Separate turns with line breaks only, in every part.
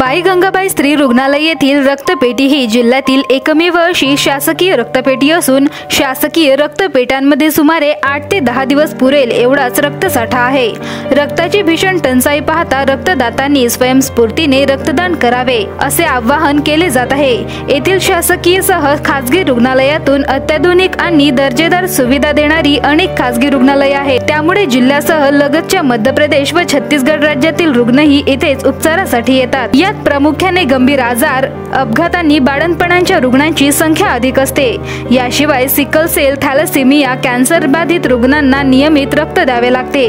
बाई गंगाबाई स्त्री रुग्णालय येथील रक्तपेढी ही जिल्ह्यातील एकमेव अशी शासकीय रक्तपेढी असून शासकीय रक्तपेढ्यांमध्ये सुमारे 8 ते 10 दिवस पुरेल एवढाच रक्तसाठा आहे। रक्ताची भीषण टंचाई पाहता रक्तदातांनी स्वयंस्फूर्तीने रक्तदान करावे असे आवाहन केले जात आहे। येथील शासकीय सह खासगी रुग्णालयातून अत्याधुनिक आणि दर्जेदार सुविधा देणारी अनेक खासगी रुग्णालये आहेत। त्यामुळे जिल्ह्यासह लगतच्या मध्य प्रदेश व छत्तीसगड राज्यातील रुग्णही येथेच उपचारासाठी येतात। यात प्रामुख्याने गंभीर आजार, अपघात आणि बाळंतपणाच्या रुग्णांची संख्या अधिक असते। याशिवाय सिकल सेल, थॅलेसेमिया, कॅन्सर बाधित रुग्णांना नियमित रक्त द्यावे लागते।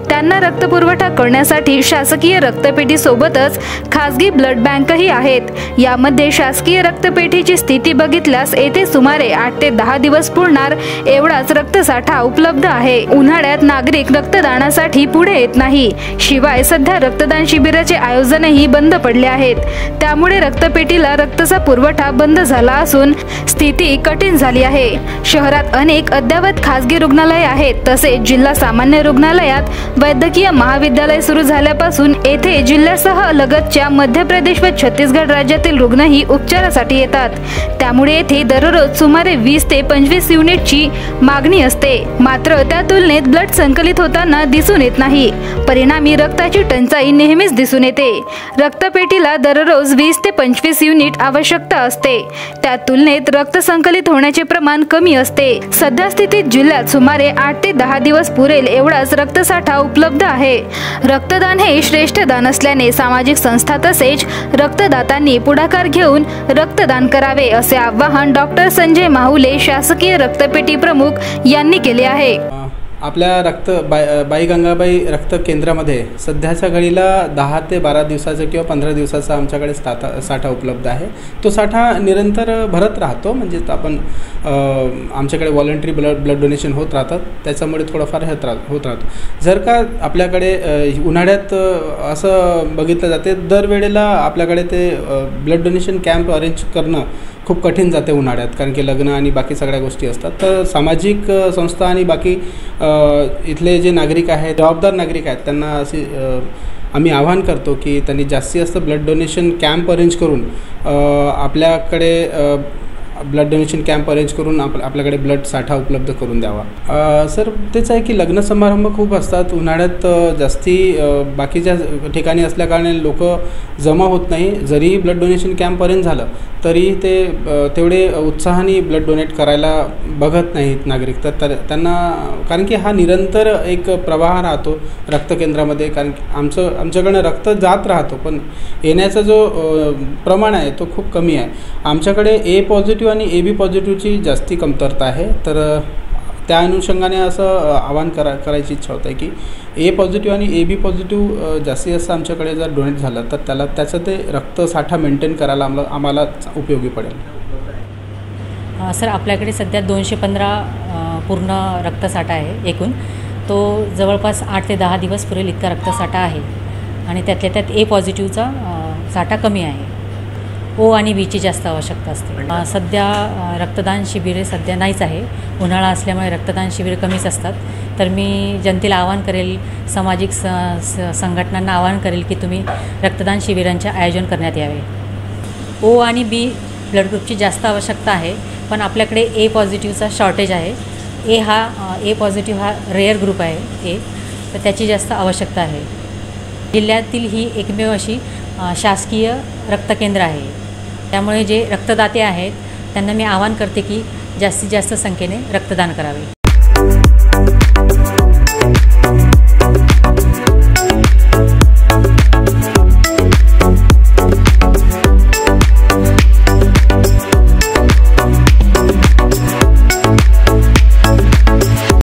त्यांना रक्त पुरवठा करण्यासाठी शासकीय रक्तपेढी सोबतच खासगी ब्लड बँकही आहेत। यामध्ये शासकीय रक्तपेढीची स्थिती बघितल्यास येथे सुमारे 8 ते 10 दिवस पुरणार एवढाच रक्तसाठा उपलब्ध आहे। उन्हाळ्यात नागरिक रक्तदानासाठी पुढे येत नाही। शिवाय सध्या रक्तदान शिबिराचे आयोजनही बंद पडले आहेत। त्यामुळे रक्तपेढीला रक्ताचा पुरवठा बंद झाला असून स्थिती कठीण झाली आहे। शहरात अनेक अद्ययावत खासगी रुग्णालये आहेत। तसेच जिल्हा सामान्य रुग्णालयात वैद्यकीय महाविद्यालय सुरू झाल्यापासून येथे जिल्ह्यासह लगतच्या मध्य प्रदेश व छत्तीसगड राज्यातील रुग्णही उपचारासाठी येतात। त्यामुळे येथे दररोज सुमारे 20 ते 25 युनिटची मागणी असते। मात्र त्या तुलनेत ब्लड संकलित होताना दिसून येत नाही। परिणामी रक्ताची टंचाई नेहमीच दिसून येते। रक्तपेढीला दररोज 20 ते 25 युनिट आवश्यकता असते। त्या तुलनेत रक्त संकलित होण्याचे प्रमाण कमी असते। सध्या स्थितीत जिल्ह्यात सुमारे 8 ते 10 दिवस पुरेल एवढाच रक्तसाठा उपलब्ध आहे। रक्तदान हे श्रेष्ठ दान असल्याने सामाजिक संस्था तसेच रक्तदातांनी पुढाकार घेऊन रक्तदान करावे असे आवाहन डॉक्टर संजय माहुले, शासकीय रक्तपेढी प्रमुख यांनी केले आहे।
आपल्या बाई गंगाबाई रक्त केंद्रामध्ये सध्याच्या घडीला 10 ते 12 दिवसाचा किंवा 15 दिवसाचा आमच्याकडे साठा उपलब्ध आहे। तो साठा निरंतर भरत राहतो। म्हणजे आपण आमच्याकडे व्हॉलंटरी ब्लड डोनेशन होत राहतात, त्याच्यामुळे थोडंफार होत राहतो। जर का आपल्याकडे उन्हाळ्यात असं बघितलं जाते, दरवेळेला आपल्याकडे ते ब्लड डोनेशन कॅम्प अरेंज करणं खूप कठीण जाते उन्हाळ्यात, कारण की लग्न आणि बाकी सगळ्या गोष्टी असतात। तर सामाजिक संस्था आणि बाकी इथले जे नागरिक आहेत, जबाबदार नागरिक आहेत, त्यांना अशी आम्ही आवाहन करतो की त्यांनी जास्तीत जास्त ब्लड डोनेशन कॅम्प अरेंज करून आपल्याकडे ब्लड डोनेशन कॅम्प अरेंज करून आपल्याकडे ब्लड साठा उपलब्ध करून द्यावा। सर तेच आहे की लग्न समारंभ खूप असतात उन्हाळ्यात, जास्ती बाकीच्या ठिकाणी असल्याकारणे लोक जमा होत नाही। जरी ब्लड डोनेशन कॅम्प अरेंज झालं तरी ते तेवढे उत्साहाने ब्लड डोनेट करायला बघत नाहीत नागरिक। तर त्यांना, कारण की हा निरंतर एक प्रवाह राहतो रक्तकेंद्रामध्ये, कारण की आमच्याकडनं रक्त जात राहतो, पण येण्याचा जो प्रमाण आहे तो खूप कमी आहे। आमच्याकडे ए पॉझिटिव्ह आणि AB पॉझिटिव्हची जास्ती कमतरता आहे। तर त्या अनुषंगाने असं आवाहन करायची इच्छा होत आहे की ए पॉझिटिव्ह आणि AB पॉझिटिव्ह जास्तीत जास्त आमच्याकडे जर डोनेट झालं तर त्याचं ते रक्तसाठा मेंटेन करायला आम्हाला उपयोगी पडेल।
सर आपल्याकडे सध्या 215 पूर्ण रक्तसाठा आहे एकूण। तो जवळपास 8 ते 10 दिवस पुरेल इतका रक्तसाठा आहे आणि त्यातल्या त्यात ए पॉझिटिव्हचा साठा कमी आहे। O आणि Bची जास्त आवश्यकता असते। सध्या रक्तदान शिबिरे सध्या नाहीच आहे, उन्हाळा असल्यामुळे रक्तदान शिबिरे कमीच असतात। तर मी जनतेला आवाहन करेल, सामाजिक संघटनांना आवाहन करेल की तुम्ही रक्तदान शिबिरांचे आयोजन करण्यात यावे। O आणि B ब्लड ग्रुपची जास्त आवश्यकता आहे, पण आपल्याकडे ए पॉझिटिव्हचा शॉर्टेज आहे। ए पॉझिटिव्ह हा रेअर ग्रुप आहे तर त्याची जास्त आवश्यकता आहे। जिल्ह्यातील ही एकमेव अशी शासकीय रक्तकेंद्र आहे। त्यामुळे जे रक्तदाते आहेत त्यांना मी आवाहन करते की जास्तीत जास्त संख्येने रक्तदान करावे।